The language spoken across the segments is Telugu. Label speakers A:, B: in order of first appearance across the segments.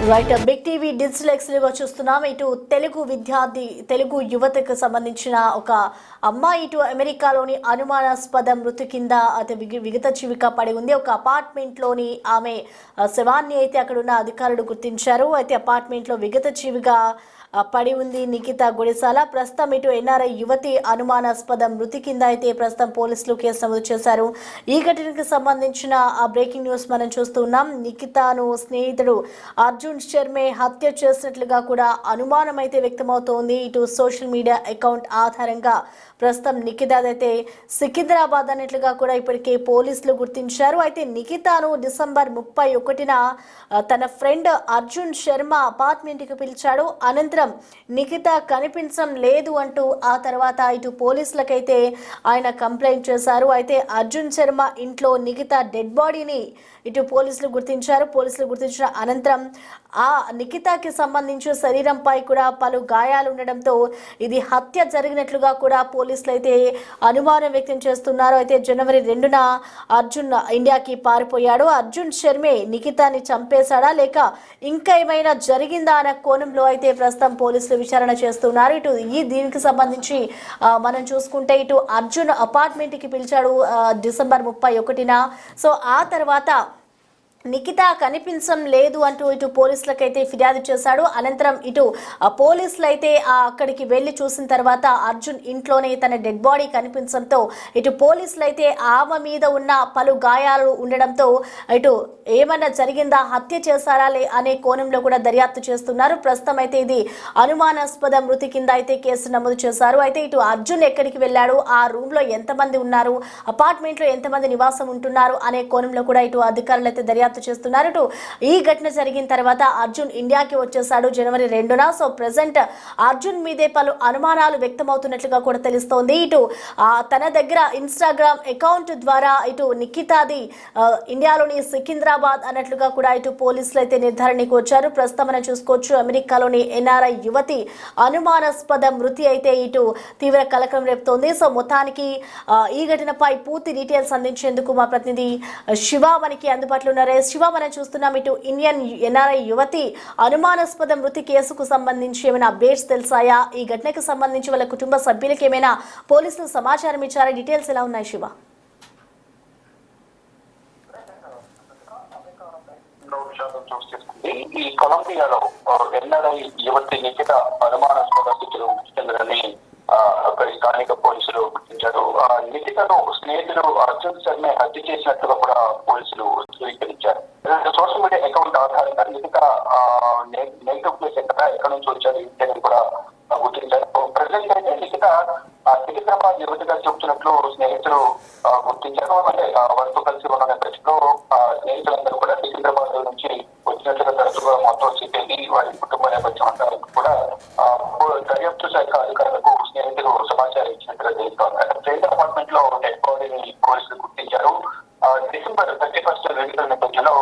A: రైట్ బిగ్ టీవీ డిజిటల్ ఎక్స్లుగా చూస్తున్నాం. ఇటు తెలుగు యువతకు సంబంధించిన ఒక అమ్మాయి ఇటు అమెరికాలోని అనుమానాస్పద మృతి కింద అతి విగత జీవిగా పడి ఉంది. ఒక అపార్ట్మెంట్లోని ఆమె శవాన్ని అయితే అక్కడున్న అధికారులు గుర్తించారు. అయితే అపార్ట్మెంట్లో విగత జీవిగా పడి ఉంది నిఖిత గుడిసాల. ప్రస్తుతం ఇటు ఎన్ఆర్ఐ యువతి అనుమానాస్పద మృతి కింద అయితే ప్రస్తుతం పోలీసులు కేసు నమోదు చేశారు. ఈ ఘటనకు సంబంధించిన బ్రేకింగ్ న్యూస్ మనం చూస్తున్నాం. నిఖితను స్నేహితుడు అర్జున్ శర్మే హత్య చేసినట్లుగా కూడా అనుమానం అయితే వ్యక్తమవుతోంది. ఇటు సోషల్ మీడియా అకౌంట్ ఆధారంగా ప్రస్తుతం నిఖిత అయితే సికింద్రాబాద్ అన్నట్లుగా కూడా ఇప్పటికే పోలీసులు గుర్తించారు. అయితే నిఖితను డిసెంబర్ 31న తన ఫ్రెండ్ అర్జున్ శర్మ అపార్ట్మెంట్కి పిలిచాడు. అనంతరం నిఖిత కనిపించడం లేదు అంటూ ఆ తర్వాత ఇటు పోలీసులకైతే ఆయన కంప్లైంట్ చేశారు. అయితే అర్జున్ శర్మ ఇంట్లో నిఖిత డెడ్ బాడీని ఇటు పోలీసులు గుర్తించారు. పోలీసులు గుర్తించిన అనంతరం ఆ నిఖితకి సంబంధించిన శరీరంపై కూడా పలు గాయాలు ఉండడంతో ఇది హత్య జరిగినట్లుగా కూడా పోలీసులు అయితే అనుమానం వ్యక్తం చేస్తున్నారు. అయితే జనవరి 2న అర్జున్ ఇండియాకి పారిపోయాడు. అర్జున్ శర్మే నిఖితాని చంపేశాడా లేక ఇంకా ఏమైనా జరిగిందా అనే కోణంలో అయితే ప్రస్తుతం పోలీసులు విచారణ చేస్తున్నారు. ఇటు దీనికి సంబంధించి మనం చూసుకుంటే ఇటు అర్జున్ అపార్ట్మెంట్కి పిలిచాడు డిసెంబర్ 31న. సో ఆ తర్వాత నిఖిత కనిపించడం లేదు అంటూ ఇటు పోలీసులకైతే ఫిర్యాదు చేశాడు. అనంతరం ఇటు పోలీసులు అయితే అక్కడికి వెళ్ళి చూసిన తర్వాత అర్జున్ ఇంట్లోనే తన డెడ్ బాడీ కనిపించడంతో ఇటు పోలీసులు అయితే ఆమె మీద ఉన్న పలు గాయాలు ఉండడంతో ఇటు ఏమన్నా జరిగిందా, హత్య చేశారా అనే కోణంలో కూడా దర్యాప్తు చేస్తున్నారు. ప్రస్తుతం అయితే ఇది అనుమానాస్పద మృతి కింద అయితే కేసు నమోదు చేశారు. అయితే ఇటు అర్జున్ ఎక్కడికి వెళ్ళాడు, ఆ రూమ్ లో ఎంతమంది ఉన్నారు, అపార్ట్మెంట్ లో ఎంతమంది నివాసం ఉంటున్నారు అనే కోణంలో కూడా ఇటు అధికారులు అయితే దర్యాప్తు చేస్తున్నారు. ఇటు ఈ ఘటన జరిగిన తర్వాత అర్జున్ ఇండియాకి వచ్చేసాడు జనవరి 2న. సో ప్రెసెంట్ అర్జున్ మీదే పలు అనుమానాలు వ్యక్తమవుతున్నట్లుగా కూడా తెలుస్తోంది. ఇటు తన దగ్గర ఇన్స్టాగ్రామ్ అకౌంట్ ద్వారా ఇటు నిఖితాది ఇండియాలోని సికింద్రాబాద్ అన్నట్లుగా కూడా ఇటు పోలీసులు అయితే నిర్ధారణకు వచ్చారు. ప్రస్తుతం మనం చూసుకోవచ్చు అమెరికాలోని ఎన్ఆర్ఐ యువతి అనుమానాస్పద మృతి అయితే ఇటు తీవ్ర కలకలం రేపుతోంది. సో మొత్తానికి ఈ ఘటనపై పూర్తి డీటెయిల్స్ అందించేందుకు మా ప్రతినిధి శివ మనకి అందుబాటులో ఉన్నారు. శివ, మనం చూస్తున్నాం ఇటు ఇండియన్ ఎన్ఆర్ఐ యువతి అనుమానాస్పద మృతి కేసుకు సంబంధించి ఏమైనా అప్డేట్స్ తెలిసాయా? ఈ ఘటనకు సంబంధించి వాళ్ళ కుటుంబ సభ్యులకు ఏమైనా పోలీసులు సమాచారం ఇచ్చారా? డీటెయిల్స్ ఎలా ఉన్నాయి శివ?
B: ఈ కొలంబియాలో ఎన్ఆర్ఐ యువతి నిఖిత అనుమానాస్పద స్థితిలో చెందినని అక్కడి స్థానిక పోలీసులు గుర్తించారు. నిఖితను స్నేహితులు అర్జున్ శర్మే హత్య చేసినట్లుగా కూడా పోలీసులు ధృవీకరించారు. సోషల్ మీడియా అకౌంట్ ఆధారంగా నిఖిత నెగిటివ్ ప్లేస్ ఎక్కడ నుంచి వచ్చారు ఇంటిని కూడా గుర్తించారు. ప్రజెంట్ అయితే నిఖిత సికింద్రాబాద్ యువతిగా చెబుతున్నట్లు స్నేహితులు గుర్తించారు. అంటే వారితో కలిసి ఉన్న నేపథ్యంలో స్నేహితులందరూ కూడా సికింద్రాబాద్ నుంచి వచ్చినట్లుగా తరచుగా మొత్తం సిబ్బంది వారి కుటుంబ నేపథ్యం అంతా కూడా దర్యాప్తు శాఖ అధికారులకు స్నేహితులు సమాచారం ఇచ్చినట్టుగా తెలుస్తోంది. అంటే ఫ్రెండ్ అపార్ట్మెంట్ లో డెడ్ బాడీని పోలీసులు గుర్తించారు. డిసెంబర్ 31 జరిగిన నేపథ్యంలో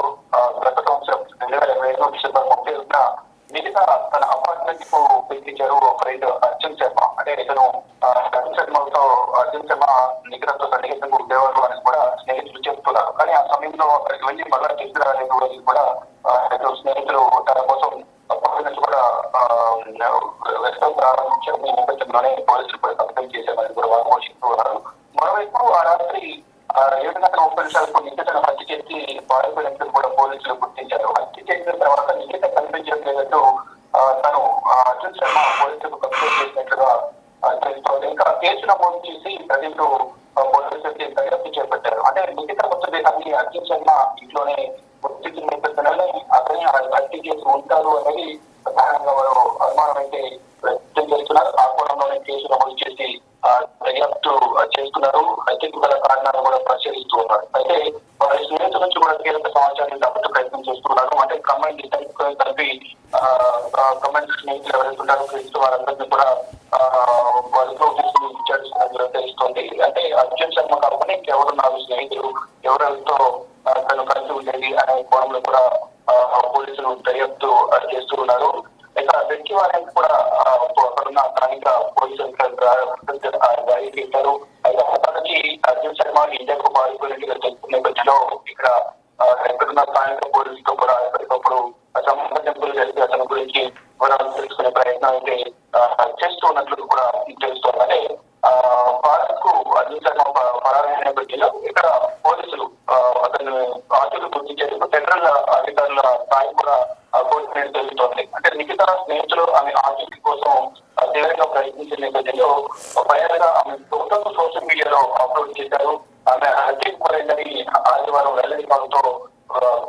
B: గత సంవత్సరం 2025 డిసెంబర్ 31న నిఖిత తన అపార్ట్మెంట్ కు పిలిపించారు ఫ్రెండ్ అర్జున్ శర్మ. అంటే ఇతను అర్జున్ శర్మ నిఖితతో సన్నిహితంగా ఉండేవారు అని కూడా స్నేహితులు చెప్తున్నారు. కానీ ఆ సమయంలో అక్కడికి వెళ్ళి మళ్ళా తీసుకురాలేదు అని కూడా స్నేహితులు తన కోసం కూడా ప్రారంభించారు. ఈ నేపథ్యంలోనే పోలీసులు కూడా కంప్లైంట్ చేశామని కూడా వారు ఘోషిస్తున్నారు. మరోవైపు ఆ రాత్రి 7:30 నిఖితను హత్య చేసి పారిపోయినట్లు కూడా పోలీసులు గుర్తించారు. హత్య చేసిన తర్వాత నిఖిత కనిపించడం లేదంటూ తను అర్జున్ శర్మ పోలీసులకు కంప్లైంట్ చేసినట్లుగా తెలుస్తోంది. ఇంకా కేసు నమోదు చేసి ప్రజెంట్ పోలీసులకి దర్యాప్తు చేపట్టారు. అంటే నిఖిత మృతదేహాన్ని అర్జున్ శర్మ ఇంట్లోనే గుర్తించిన నేపథ్యంలోనే అతని హత్య చేసి ఉంటారు అనేది ప్రధానంగా వారు అనుమానం అయితే వ్యక్తం చేస్తున్నారు. ఆ కోణంలోనే కేసు నమోదు చేసి దర్యాప్తు చేస్తున్నారు. హత్యకు గల కారణాలు కూడా పరిశీలిస్తూ ఉన్నారు. అయితే వారి స్నేహితుల నుంచి కూడా కీలక సమాచారం రాబట్టే ప్రయత్నం చేస్తున్నారు. అంటే కమెంట్ కలిపి కమెంట్ స్నేహితులు ఎవరైతే ఉంటారో వారందరినీ కూడా వారితో విచారిస్తున్నట్లు తెలుస్తోంది. అంటే అర్జున్ శర్మ కాకుండా ఇంకెవరున్నారు స్నేహితులు, ఎవరితో తను కలిసి ఉండేది అనే కోణంలో కూడా పోలీసులు దర్యాప్తు చేస్తూ ఉన్నారు. ఇక వెంకీ వారికి కూడా అక్కడున్న స్థానిక పోలీసులు గాలికి ఇచ్చారు. అయితే అక్కడి నుంచి అర్జున్ శర్మ ఇండియాకు పారిపోయినట్టుగా తెలుసుకునే నేపథ్యంలో ఇక్కడ ఎక్కడున్న స్థానిక పోలీసులతో కూడా ఎప్పటికప్పుడు సంబంధింపులు నేపథ్యంలో ఇక్కడ పోలీసులు అతను ఆచూలు గుర్తించేందుకు ఫెడరల్ అధికారుల స్థాయి కూడా కోరుకునేది జరుగుతోంది. అంటే నిఖిత స్నేహితులు ఆమె ఆచూకీ కోసం తీవ్రంగా ప్రయత్నించిన నేపథ్యంలో ఫైనల్ గా ఆమె ఫోటోను సోషల్ మీడియాలో అప్లోడ్ చేశారు. ఆమె హత్యకు గురైందని ఆదివారం వెల్లడి కావడంతో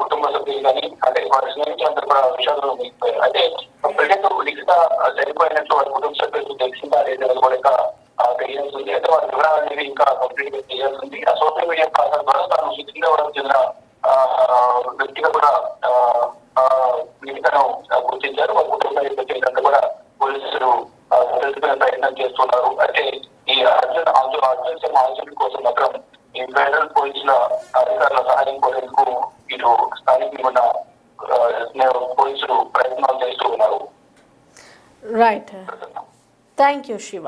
B: కుటుంబ సభ్యులు కానీ అంటే వారి స్నేహితులందరూ కూడా విషయాలు మిగిలిపోయారు. అయితే ప్రజెంట్ లిఖిత చనిపోయినట్లు వారి కుటుంబ సభ్యులకు తెలిసిందా లేదని కూడా తెలియాల్సి ఉంది. అయితే వారి వివరాలు అనేవి ఇంకా కంప్లీట్ గా తెలియాల్సి ఉంది. ఆ సోషల్ మీడియా ఖాతా ద్వారా తాను సికింద్రాబాద్ చెందిన వ్యక్తిగా కూడా లిఖితను గుర్తించారు. వారి కుటుంబ సభ్యులంతా కూడా పోలీసులు తెలుసుకునే ప్రయత్నం చేస్తున్నారు. అయితే ఈ అర్జున్ శర్మ ఆచూకీ కోసం మాత్రం ఈ ఫెడరల్ పోలీసుల అధికారుల సహాయం కోరేందుకు ఇటు స్థానికంగా ఉన్న పోలీసులు ప్రయత్నాలు చేస్తూ ఉన్నారు.
A: Right, thank you Shiva.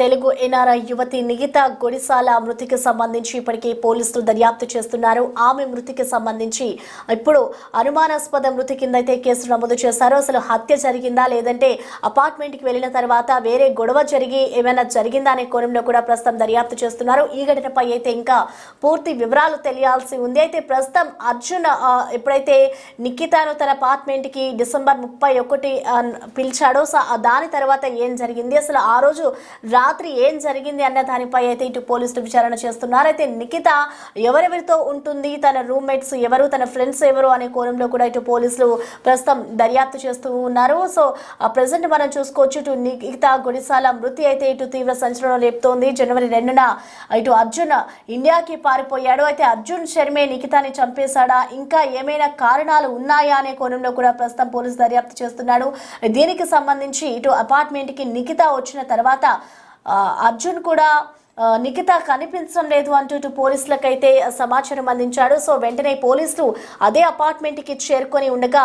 A: Telugu NRI యువతి నిఖిత గుడిసాల మృతికి సంబంధించి ఇప్పటికే పోలీసులు దర్యాప్తు చేస్తున్నారు. ఆమె మృతికి సంబంధించి ఇప్పుడు అనుమానాస్పద మృతి కింద అయితే కేసు నమోదు చేశారు. అసలు హత్య జరిగిందా లేదంటే అపార్ట్మెంట్కి వెళ్ళిన తర్వాత వేరే గొడవ జరిగి ఏమైనా జరిగిందా అనే కోణంలో కూడా ప్రస్తుతం దర్యాప్తు చేస్తున్నారు. ఈ ఘటనపై అయితే ఇంకా పూర్తి వివరాలు తెలియాల్సి ఉంది. అయితే ప్రస్తుతం అర్జున్ ఎప్పుడైతే నిఖితను తన అపార్ట్మెంట్కి డిసెంబర్ 31 పిలిచాడో దాని తర్వాత ఏం జరిగింది, అసలు ఆ రోజు రాత్రి ఏం జరిగింది అన్న దానిపై అయితే ఇటు పోలీసులు విచారణ చేస్తున్నారు. అయితే నిఖిత ఎవరెవరితో ఉంటుంది, తన రూమ్మేట్స్ ఎవరు, తన ఫ్రెండ్స్ ఎవరు అనే కోణంలో కూడా ఇటు పోలీసులు ప్రస్తుతం దర్యాప్తు చేస్తూ ఉన్నారు. సో ప్రెసెంట్ మనం చూసుకోవచ్చు ఇటు నిఖిత గుడిసాల మృతి అయితే ఇటు తీవ్ర సంచలనం రేపుతోంది. జనవరి 2న ఇటు అర్జున్ ఇండియాకి పారిపోయాడు. అయితే అర్జున్ శర్మే నిఖితాని చంపేశాడా, ఇంకా ఏమైనా కారణాలు ఉన్నాయా అనే కోణంలో కూడా ప్రస్తుతం పోలీసు దర్యాప్తు చేస్తున్నాడు. దీనికి సంబంధించి ఇటు అపార్ట్మెంట్కి నిఖిత వచ్చిన తర్వాత అర్జున్ కూడా నిఖిత కనిపించడం లేదు అంటూ ఇటు పోలీసులకైతే సమాచారం అందించాడు. సో వెంటనే పోలీసులు అదే అపార్ట్మెంట్కి చేరుకొని ఉండగా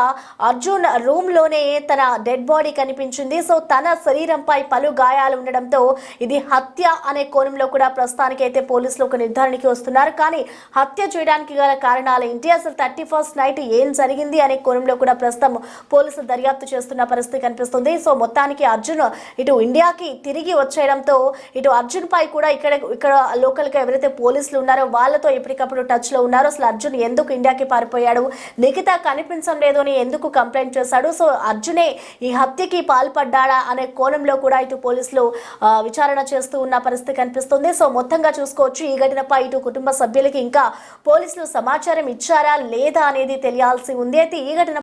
A: అర్జున్ రూమ్లోనే తన డెడ్ బాడీ కనిపించింది. సో తన శరీరంపై పలు గాయాలు ఉండడంతో ఇది హత్య అనే కోణంలో కూడా ప్రస్తుతానికి అయితే పోలీసులు ఒక నిర్ధారణకి వస్తున్నారు. కానీ హత్య చేయడానికి గల కారణాలు ఏంటి, అసలు 31st నైట్ ఏం జరిగింది అనే కోణంలో కూడా ప్రస్తుతం పోలీసులు దర్యాప్తు చేస్తున్న పరిస్థితి కనిపిస్తుంది. సో మొత్తానికి అర్జున్ ఇటు ఇండియాకి తిరిగి వచ్చేయడంతో ఇటు అర్జున్ పై కూడా ఇక్కడ లోకల్ గా ఎవరైతే పోలీసులు ఉన్నారో వాళ్ళతో ఎప్పటికప్పుడు టచ్ లో ఉన్నారు. అసలు అర్జున్ ఎందుకు ఇండియాకి పారిపోయాడు, నిఖిత కనిపించడం లేదు అని ఎందుకు కంప్లైంట్ చేశాడు, సో అర్జునే ఈ హత్యకి పాల్పడ్డాడా అనే కోణంలో కూడా ఇటు పోలీసులు విచారణ చేస్తూ ఉన్న పరిస్థితి కనిపిస్తుంది. సో మొత్తంగా చూసుకోవచ్చు ఈ ఘటనపై ఇటు కుటుంబ సభ్యులకి ఇంకా పోలీసులు సమాచారం ఇచ్చారా లేదా అనేది తెలియాల్సి ఉంది. అయితే ఈ ఘటన